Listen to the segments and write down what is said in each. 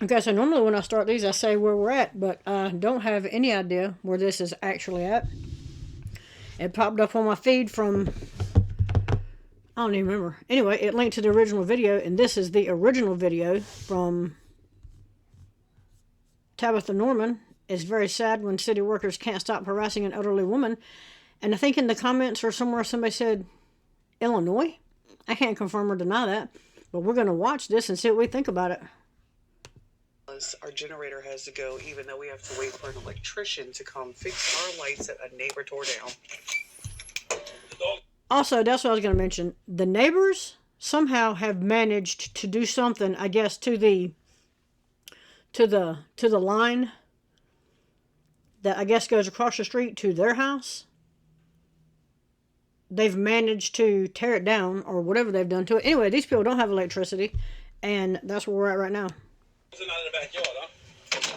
Okay, so normally when I start these, I say where we're at, but I don't have any idea where this is actually at. It popped up on my feed from, I don't even remember. Anyway, it linked to the original video, and this is the original video from Tabitha Norman. It's very sad when city workers can't stop harassing an elderly woman. And I think in the comments or somewhere somebody said Illinois. I can't confirm or deny that, but we're going to watch this and see what we think about it. Our generator has to go, even though we have to wait for an electrician to come fix our lights that a neighbor tore down. Also, that's what I was going to mention. The neighbors somehow have managed to do something, I guess, to the line that I guess goes across the street to their house. They've managed to tear it down or whatever they've done to it. Anyway, these people don't have electricity, and that's where we're at right now. They're not in the backyard, huh?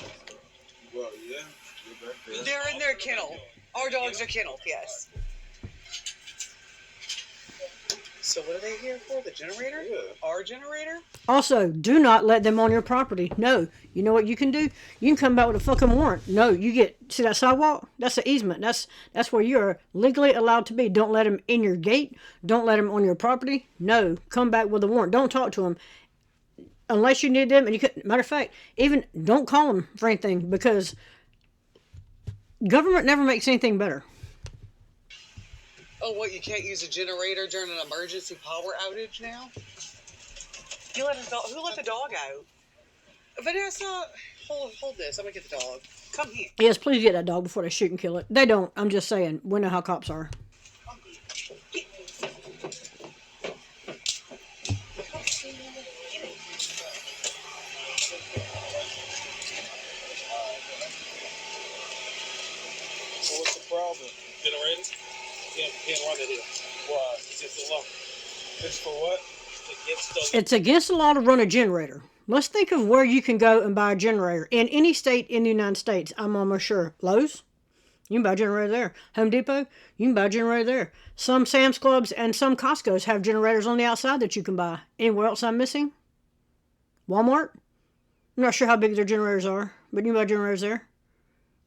Well, yeah. They're in their kennel. Our dogs are kenneled, yes. So what are they here for? The generator? Yeah. Our generator? Also, do not let them on your property. No. You know what you can do? You can come back with a fucking warrant. No, you get... See that sidewalk? That's the easement. That's where you're legally allowed to be. Don't let them in your gate. Don't let them on your property. No. Come back with a warrant. Don't talk to them. Unless you need them. And you could... Matter of fact, even don't call them for anything, because government never makes anything better. Oh, what? You can't use a generator during an emergency power outage now? You let who let the dog out? Vanessa, hold this. I'm gonna get the dog. Come here. Yes, please get that dog before they shoot and kill it. They don't. I'm just saying. We know how cops are. So what's the problem? Generators? Can't run it here. Why? It's just a law. It's for what? It's against the law to run a generator. Let's think of where you can go and buy a generator. In any state in the United States, I'm almost sure. Lowe's, you can buy a generator there. Home Depot, you can buy a generator there. Some Sam's Clubs and some Costco's have generators on the outside that you can buy. Anywhere else I'm missing? Walmart? I'm not sure how big their generators are, but you can buy generators there.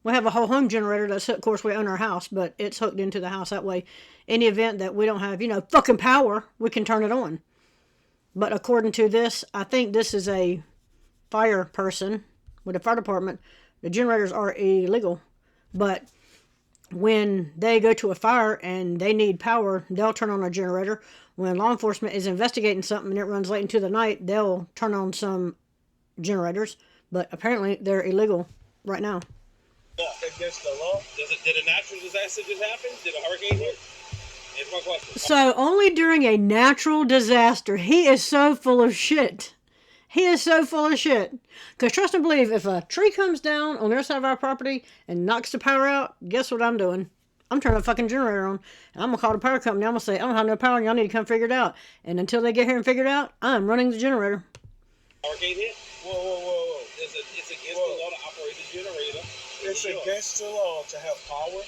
We have a whole home generator that's, of course, we own our house, but it's hooked into the house that way. In the event that we don't have, fucking power, we can turn it on. But according to this, I think this is a fire person with a fire department. The generators are illegal. But when they go to a fire and they need power, they'll turn on a generator. When law enforcement is investigating something and it runs late into the night, they'll turn on some generators. But apparently they're illegal right now. Against the law? Did a natural disaster just happen? Did a hurricane hit? It's my question. So only during a natural disaster. He is so full of shit. He is so full of shit. Because trust and believe, if a tree comes down on their side of our property and knocks the power out, guess what I'm doing? I'm turning the fucking generator on. And I'm going to call the power company. I'm going to say, I don't have no power and y'all need to come figure it out. And until they get here and figure it out, I'm running the generator. Hurricane hit? Whoa. It's against the law to operate the generator. It's against the law to have power?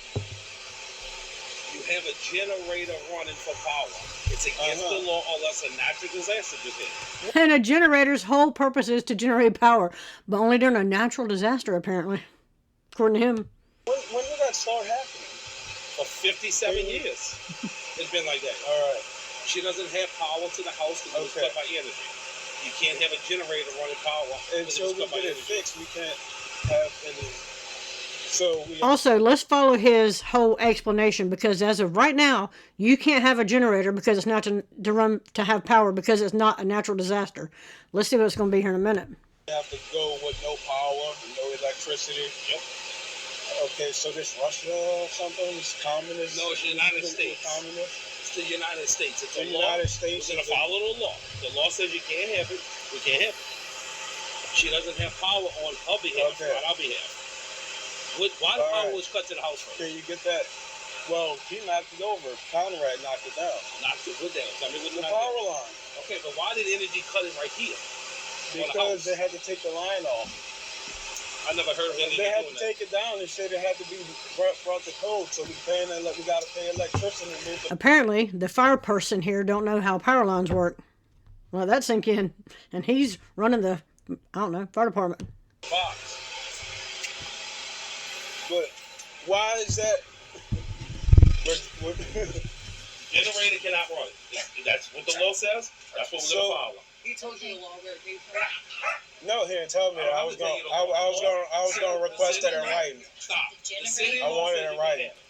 You have a generator running for power. It's against the law unless a natural disaster just hit. And a generator's whole purpose is to generate power. But only during a natural disaster, apparently. According to him. When did that start happening? For 57 years. It's been like that. All right. She doesn't have power to the house because it's cut by energy. You can't have a generator running power. Until we get it fixed, we can't have any... Also, let's follow his whole explanation, because as of right now, you can't have a generator because it's not to have power, because it's not a natural disaster. Let's see what it's going to be here in a minute. You have to go with no power, no electricity. Yep. Okay, so this Russia or something is communist? No, it's the United States. Communist? It's the United States. It's the a law. United States. We're going to follow the law. The law says you can't have it. We can't have it. She doesn't have power on her behalf, on our behalf. Why the power was cut to the house first? Okay, you get that? Well, he knocked it over. Conrad knocked it down. Knocked it? What down? Tell me what the power line. Okay, but why did energy cut it right here? Because they had to take the line off. I never heard of energy. They had to take it down and said it had to be brought to code. So we got to pay electricity to move it. Apparently, the fire person here don't know how power lines work. Well, that sink in. And he's running the I don't know, fire department. Box. But why is that? Generator cannot run. That's what the law says. That's what we're gonna follow. He told you the law where it came from? No, he didn't tell me that. I was gonna request that in writing. Stop. The city I want it says in you writing. can't.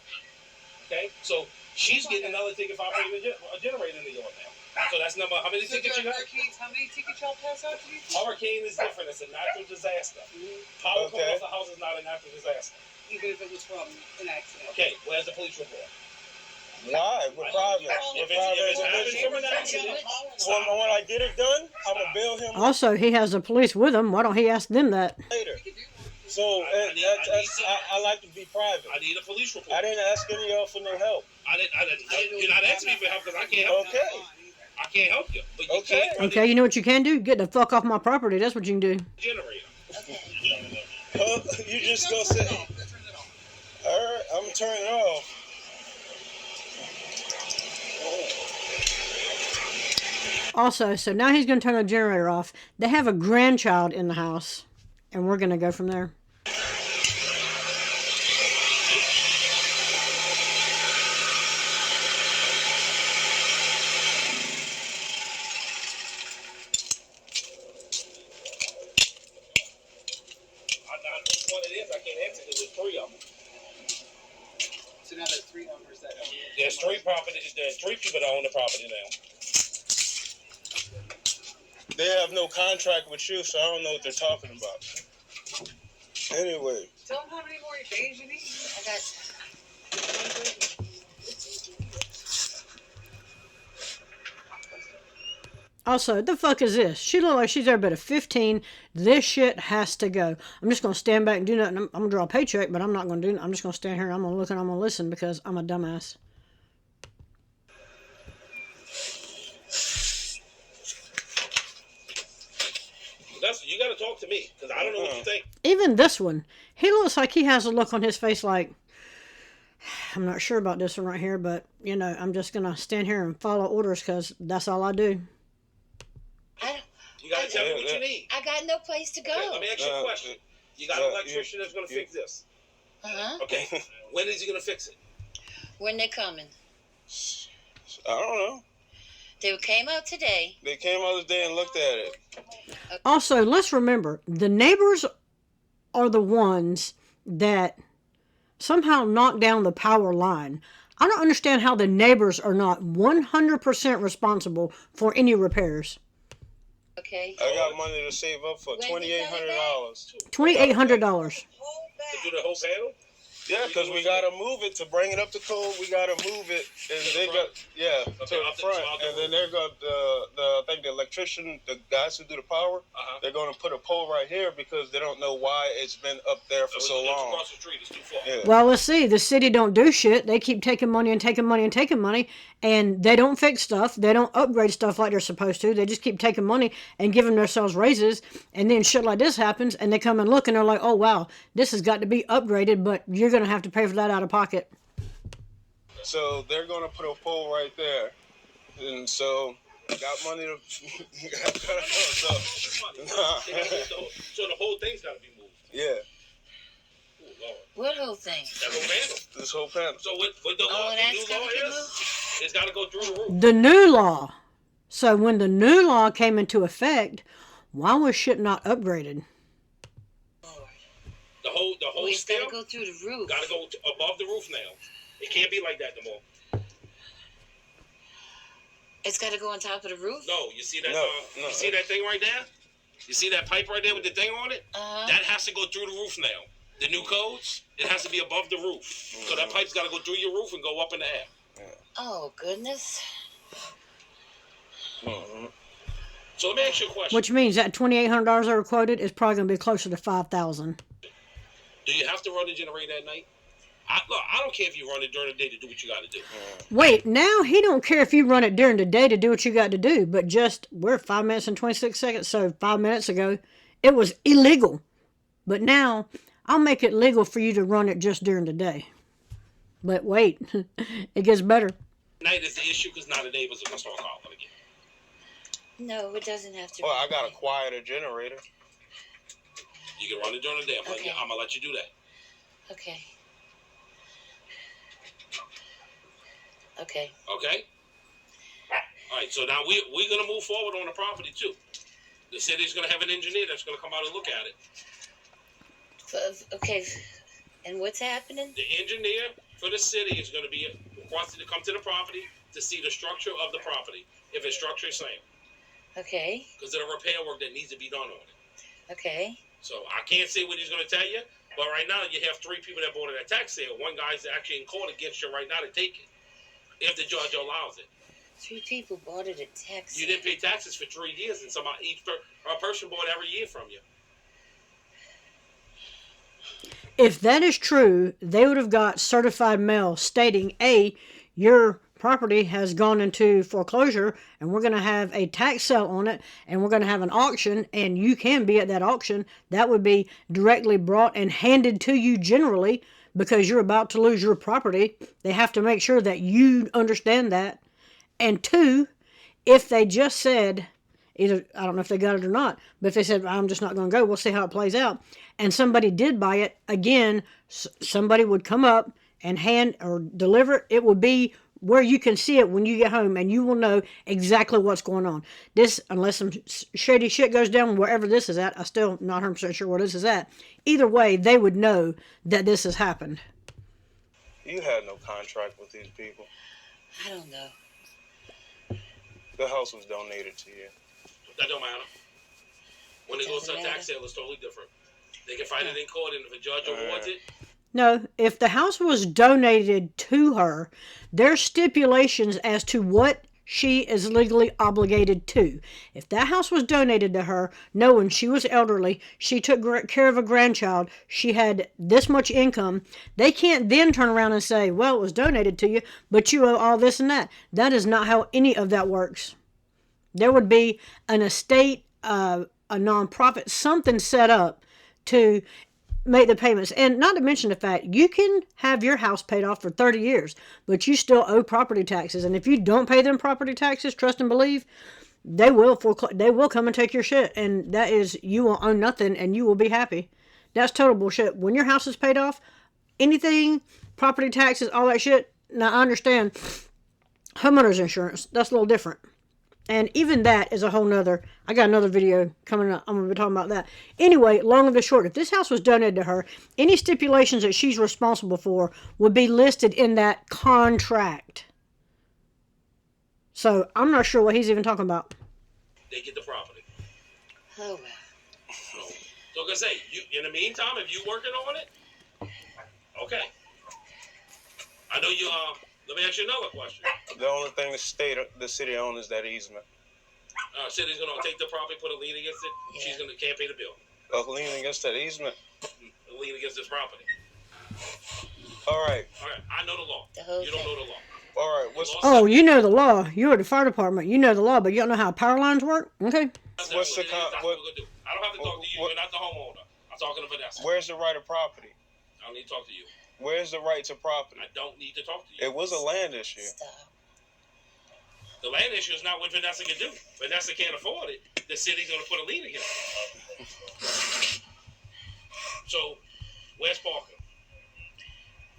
Okay, so she's getting another ticket for operating a generator in the yard now. So that's number. How many So tickets you got? how many tickets y'all pass out to these? Hurricane is different. It's a natural disaster. Power Okay. off the house is not a natural disaster. Even if it was from an accident. Okay, where's the police report? Why? We're private. If We're private it's happened individuals. from an accident, When I get it done, I'm gonna bill him Also, he has the police with him. Why don't he ask them that? later. So I like to be private. I need a police report. I didn't ask any of y'all for no help. You're not asking me for help because I can't help you. Okay. I can't help you. But you Okay. can't run Okay, you know what you can do? Get the fuck off my property. That's what you can do. the generator. You just gonna say, all right, I'm gonna turn it off. Also, so now he's going to turn the generator off. They have a grandchild in the house, and we're going to go from there. I'm not what it is. I can't answer because there's three of them. So now there's three owners that own it. There's three people that own the property now. They have no contract with you, so I don't know what they're talking about. Anyway, Tell them how many more days you need. I got. Also, the fuck is this? She look like she's every bit of 15. This shit has to go. I'm just going to stand back and do nothing. I'm going to draw a paycheck, but I'm not going to do nothing. I'm just going to stand here and I'm going to look and I'm going to listen because I'm a dumbass. You got to talk to me because I don't know what you think. Even this one, he looks like he has a look on his face like, I'm not sure about this one right here, but, you know, I'm just going to stand here and follow orders because that's all I do. You got to tell me what you need. I got no place to go. Okay, let me ask you a question. You got an electrician that's going to fix this. Uh-huh. Okay. When is he going to fix it? When they coming? I don't know. They came out today. They came out today and looked at it. Also, let's remember, the neighbors are the ones that somehow knock down the power line. I don't understand how the neighbors are not 100% responsible for any repairs. Okay. I got money to save up for $2,800. $2,800. To do the whole panel? Yeah, because we gotta move it to bring it up to code. We gotta move it, and they got to the front, and then they're got I think the electrician, the guys who do the power, they're gonna put a pole right here because they don't know why it's been up there for so long. Across the street is too far. Yeah. Well, let's see. The city don't do shit. They keep taking money and taking money and taking money, and they don't fix stuff. They don't upgrade stuff like they're supposed to. They just keep taking money and giving themselves raises, and then shit like this happens, and they come and look, and they're like, oh, wow, this has got to be upgraded, but you're going to have to pay for that out of pocket. So they're gonna put a pole right there, and so got money to. So the whole thing's got to be moved. Yeah. Oh, Lord. What whole thing? That whole panel. This whole panel. So what the law, that's the new gotta law be is, moved? it's got to go through the roof. The new law. So when the new law came into effect, why was shit not upgraded? The whole It's got scale to go through the roof. got to go above the roof now. It can't be like that no more. It's got to go on top of the roof? No, you see that? No. You see that thing right there? You see that pipe right there with the thing on it? Uh-huh. That has to go through the roof now. The new codes, it has to be above the roof. So that pipe's got to go through your roof and go up in the air. Oh, goodness. So let me ask you a question. Which means that $2,800 they were quoted is probably going to be closer to $5,000. Do you have to run the generator at night? I don't care if you run it during the day to do what you got to do. Wait, now he don't care if you run it during the day to do what you got to do, but we're 5 minutes and 26 seconds, so 5 minutes ago, it was illegal. But now, I'll make it legal for you to run it just during the day. But wait, it gets better. Night is the issue because now the neighbors are going to start calling again. No, it doesn't have to Well, be. I got a quieter generator. You can run it during the day. Okay. I'm gonna let you do that. Okay. Okay. Okay. All right. So now we're gonna move forward on the property too. The city's gonna have an engineer that's gonna come out and look at it. Okay. And what's happening? The engineer for the city is gonna be requested to come to the property to see the structure of the property, if it's structurally sound. Okay. Because of the repair work that needs to be done on it. Okay. So I can't say what he's going to tell you, but right now you have 3 people that bought it at tax sale. One guy's actually in court against you right now to take it, if the judge allows it. 3 people bought it at tax. You didn't pay taxes for 3 years, and each person bought every year from you. If that is true, they would have got certified mail stating, A, your property has gone into foreclosure and we're going to have a tax sale on it and we're going to have an auction and you can be at that auction. That would be directly brought and handed to you generally because you're about to lose your property. They have to make sure that you understand that. And 2, if they just said, either, I don't know if they got it or not, but if they said, I'm just not going to go, we'll see how it plays out, and somebody did buy it, again, somebody would come up and hand or deliver it. It would be where you can see it when you get home, and you will know exactly what's going on. This, unless some shady shit goes down wherever this is at, I'm still not 100% sure where this is at. Either way, they would know that this has happened. You had no contract with these people. I don't know. The house was donated to you. That don't matter. When it goes to a tax sale, it's totally different. They can fight it in court, and if a judge awards it. No, if the house was donated to her, there's stipulations as to what she is legally obligated to. If that house was donated to her, knowing she was elderly, she took care of a grandchild, she had this much income, they can't then turn around and say, well, it was donated to you, but you owe all this and that. That is not how any of that works. There would be an estate, a nonprofit, something set up to make the payments. And not to mention the fact, you can have your house paid off for 30 years, but you still owe property taxes. And if you don't pay them property taxes, trust and believe, they will come and take your shit. And that is, you will own nothing and you will be happy. That's total bullshit. When your house is paid off, anything, property taxes, all that shit. Now, I understand homeowner's insurance. That's a little different. And even that is a whole nother, I got another video coming up. I'm going to be talking about that. Anyway, long and the short, if this house was donated to her, any stipulations that she's responsible for would be listed in that contract. So, I'm not sure what he's even talking about. They get the property. Oh, well. So, like I say, in the meantime, if you working on it, okay. I know you, let me ask you another question. The only thing the city owns is that easement. City's gonna take the property, put a lien against it. Yeah. She's can't pay the bill. A lien against that easement. A lien against this property. All right. I know the law. You don't know the law. All right. Oh, you know the law. You're the fire department. You know the law, but you don't know how power lines work. Okay. What's the I don't have to talk to you. You're not the homeowner. I'm talking to Vanessa. Where's the right of property? I don't need to talk to you. Where's the right to property? I don't need to talk to you. It was a land issue. Stop. The land issue is not what Vanessa can do. Vanessa can't afford it. The city's going to put a lien against it. So, where's Parker?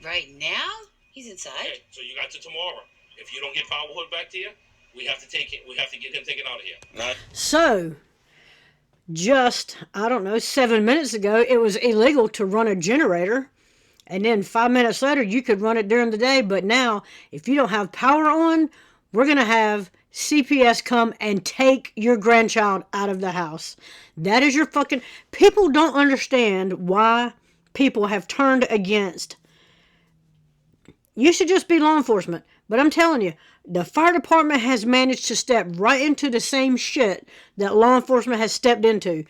Right now? He's inside. Okay, so you got to tomorrow. If you don't get Powerhood back to you, we have to take it. We have to get him taken out of here. So, just, I don't know, 7 minutes ago, it was illegal to run a generator. And then 5 minutes later, you could run it during the day. But now, if you don't have power on, we're going to have CPS come and take your grandchild out of the house. That is your fucking... People don't understand why people have turned against... You should just be law enforcement. But I'm telling you, the fire department has managed to step right into the same shit that law enforcement has stepped into.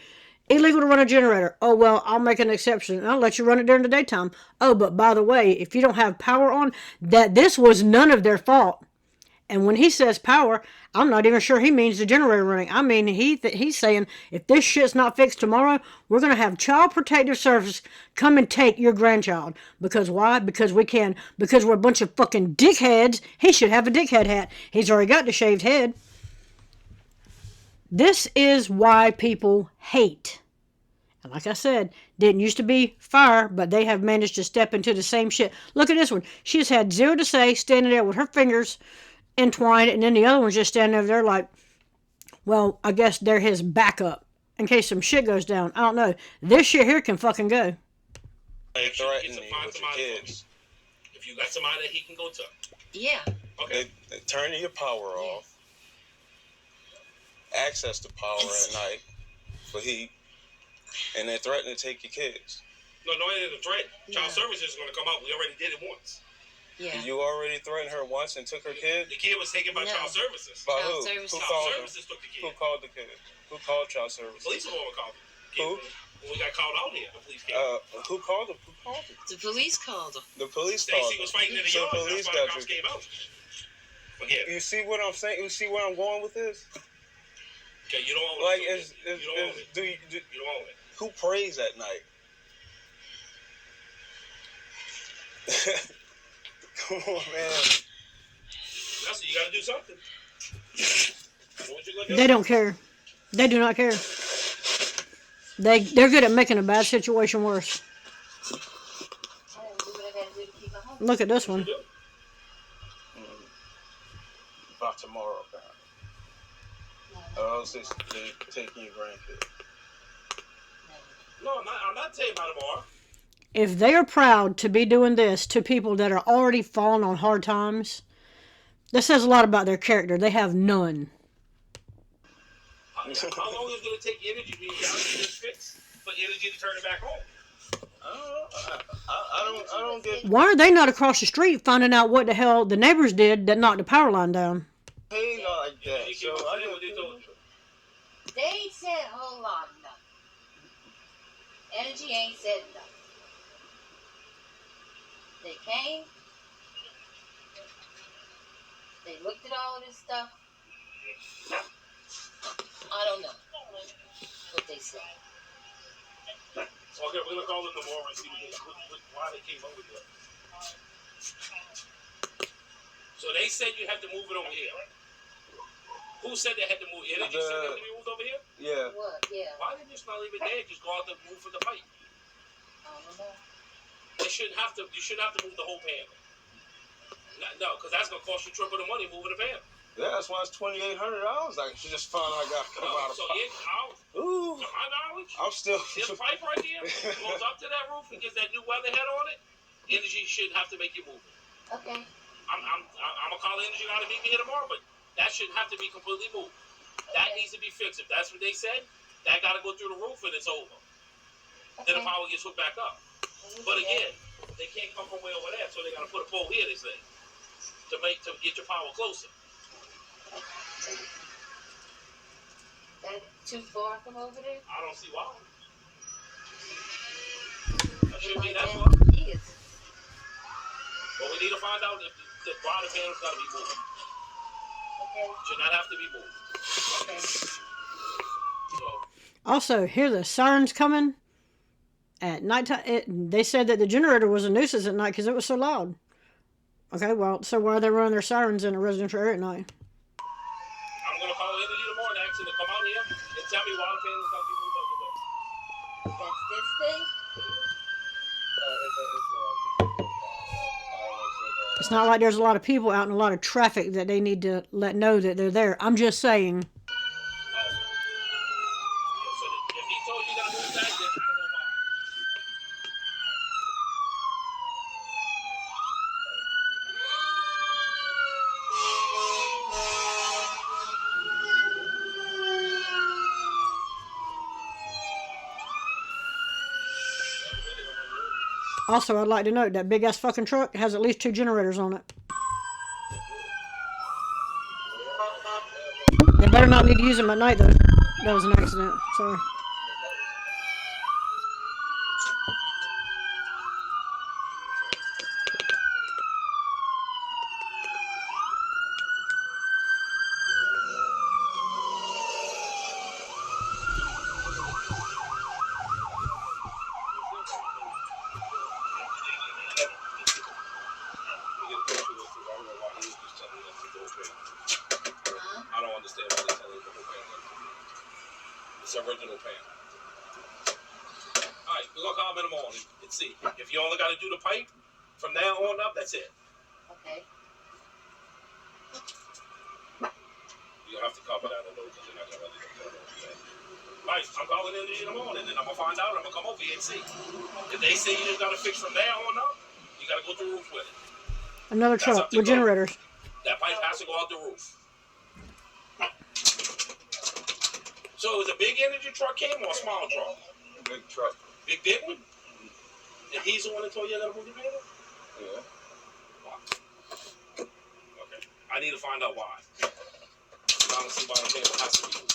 Illegal to run a generator. Oh, well, I'll make an exception. I'll let you run it during the daytime. Oh, but by the way, if you don't have power on, that this was none of their fault. And when he says power, I'm not even sure he means the generator running. I mean, he's saying, if this shit's not fixed tomorrow, we're going to have Child Protective Service come and take your grandchild. Because why? Because we can. Because we're a bunch of fucking dickheads. He should have a dickhead hat. He's already got the shaved head. This is why people hate. Like I said, didn't used to be fire, but they have managed to step into the same shit. Look at this one. She's had zero to say, standing there with her fingers entwined, and then the other one's just standing over there like, well, I guess they're his backup in case some shit goes down. I don't know. This shit here can fucking go. They threaten me with your kids. If you got somebody that he can go to. Yeah. Okay. They turn your power off. Access the power at night for heat. And they threaten to take your kids. No, it ain't a threat. Child services is going to come out. We already did it once. Yeah. You already threatened her once and took her kid? The kid was taken by child services. By Child who? services. Who Child called services took the kid. Who called the kid? Who called child services? Police were all called the kid. Who? When we got called out here, the police came. Who called him? Who called him? The police called them. The police called Stacey him. was fighting in the So yard. police That's why the got cops you. came out. Again. You see what I'm saying? You see where I'm going with this? Okay, you don't own Like, it. You don't own it. You don't own it. Who prays at night? Come on, man. That's you gotta do something. What you gonna do? They don't care. They do not care. They're good at making a bad situation worse. Look at this one. About tomorrow, or else they're taking your grandkid. No, I'm not saying about tomorrow. If they are proud to be doing this to people that are already falling on hard times, that says a lot about their character. They have none. How long is it going to take energy being down to this fix for energy to turn it back on? I don't get. Why are they not across the street finding out what the hell the neighbors did that knocked the power line down? Paid like that. So I what they told you. They ain't said a whole lot of nothing. Energy ain't said nothing. They came. They looked at all of this stuff. I don't know what they said. Okay, we're gonna call them tomorrow and see why they came up with it. So they said you have to move it over here. Who said they had to move? Energy said they had to be moved over here? Yeah. What? Yeah. Why didn't you just not leave it there? Just go out there and move for the fight. I don't know. You shouldn't have to move the whole panel. No, because that's gonna cost you triple the money moving the panel. Yeah, that's why it's $2,800. I just found out I got to come out of. So Ooh. to my knowledge, I'm still. this pipe right here goes up to that roof and gets that new weather head on it. Energy shouldn't have to make you move it. Okay. I'm gonna call Energy out to meet me here tomorrow, but that shouldn't have to be completely moved. That needs to be fixed. If that's what they said, that got to go through the roof and it's over. Then the power gets hooked back up. But again, they can't come from way over there, so they got to put a pole here. They say to get your power closer. That too far from over there? I don't see why. That shouldn't be that far. Yes. But we need to find out if the bottom panel's got to be moved. Okay. Should not have to be moved. Okay. So. Also, hear the sirens coming at nighttime. They said that the generator was a nuisance at night because it was so loud. Okay, well, so why are they running their sirens in a residential area at night? I'm going to call Energy tomorrow and ask them to come out here and tell me why the panels got to be moved out the way. That's this thing? It's not like there's a lot of people out and a lot of traffic that they need to let know that they're there. I'm just saying. So if he told you that move that, then I don't know why. Also, I'd like to note that big ass fucking truck has at least 2 generators on it. They better not need to use them at night though. That was an accident. Sorry. I don't understand why they tell you the whole pan. It's original pan. All right, we're going to call them in the morning and see. If you only got to do the pipe, from now on up, that's it. Okay. You'll have to cover that a little because you're not going to really do that. Right, I'm calling in the morning, and then I'm going to find out, and I'm going to come over here and see. If they say you just got to fix from there on up, you got to go through the roof with it. Another truck with generators. That pipe has to go out the roof. So it was a big energy truck came or a small truck? Big truck. Big one? And he's the one that told you I got to move the vehicle? Yeah. Okay. I need to find out why. I don't see why the vehicle has to be moved.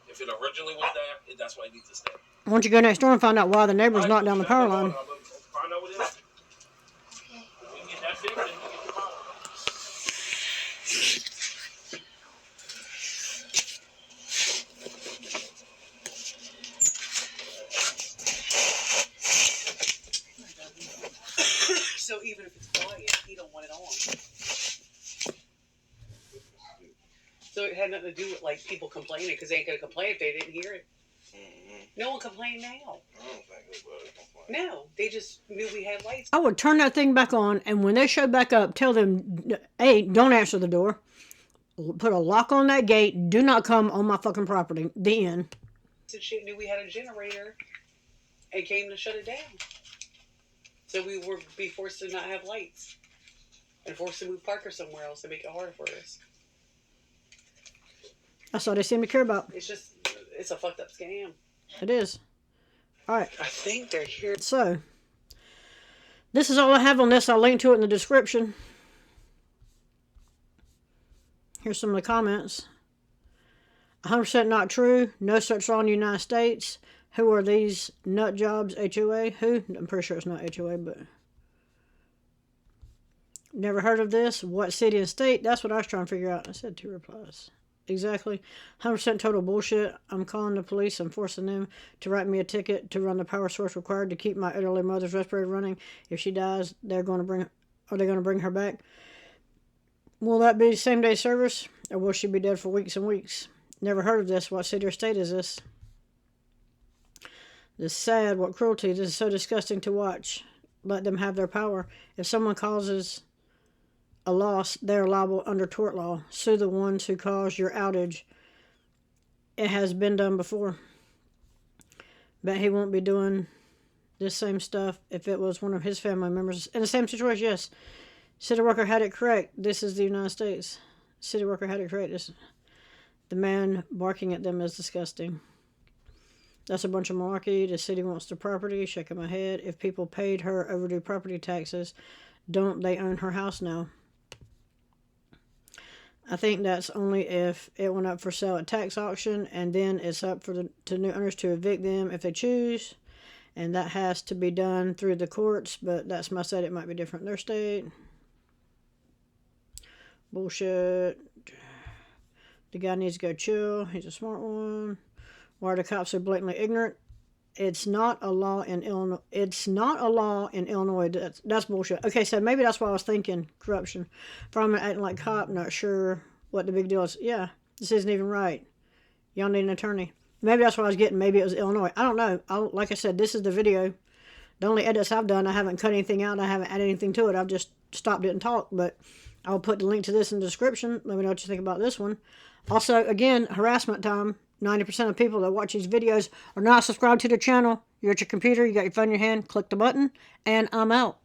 If it originally was there, that's why it needs to stay. Why don't you go next door and find out why the neighbor's knocked down the power line? Find out what it is. We can get that fixed and we can get the power. So even if it's quiet, he don't want it on. So it had nothing to do with like people complaining because they ain't gonna complain if they didn't hear it. Mm-hmm. No one complained now. I don't think anybody complained. No, they just knew we had lights. I would turn that thing back on, and when they show back up, tell them, hey, don't answer the door. Put a lock on that gate. Do not come on my fucking property. The end. So she knew we had a generator and came to shut it down. So we would be forced to not have lights and forced to move Parker somewhere else to make it harder for us. That's all they seem to care about. It's a fucked up scam. It is. All right. I think they're here. So, this is all I have on this. I'll link to it in the description. Here's some of the comments. 100% not true. No such law in the United States. Who are these nut jobs? HOA? Who? I'm pretty sure it's not HOA, but... Never heard of this. What city and state? That's what I was trying to figure out. I said 2 replies. Exactly. 100% total bullshit. I'm calling the police. I'm forcing them to write me a ticket to run the power source required to keep my elderly mother's respirator running. If she dies, are they going to bring her back? Will that be same day service? Or will she be dead for weeks and weeks? Never heard of this. What city or state is this? This is sad. What cruelty. This is so disgusting to watch. Let them have their power. If someone causes a loss, they are liable under tort law. Sue the ones who caused your outage. It has been done before. Bet he won't be doing this same stuff if it was one of his family members. In the same situation, yes. City worker had it correct. This is the United States. City worker had it correct. The man barking at them is disgusting. That's a bunch of malarkey. The city wants the property. Shaking my head. If people paid her overdue property taxes, don't they own her house now? I think that's only if it went up for sale at tax auction, and then it's up to new owners to evict them if they choose, and that has to be done through the courts. But that's my state. It might be different in their state. Bullshit. The guy needs to go chill. He's a smart one. Why are the cops so blatantly ignorant? It's not a law in Illinois. It's not a law in Illinois. That's bullshit. Okay, so maybe that's why I was thinking corruption. From acting like cop, not sure what the big deal is. Yeah, this isn't even right. Y'all need an attorney. Maybe that's what I was getting. Maybe it was Illinois. I don't know. Like I said, this is the video. The only edits I've done, I haven't cut anything out. I haven't added anything to it. I've just stopped it and talked. But I'll put the link to this in the description. Let me know what you think about this one. Also, again, harassment time. 90% of people that watch these videos are not subscribed to the channel. You're at your computer, you got your phone in your hand, click the button, and I'm out.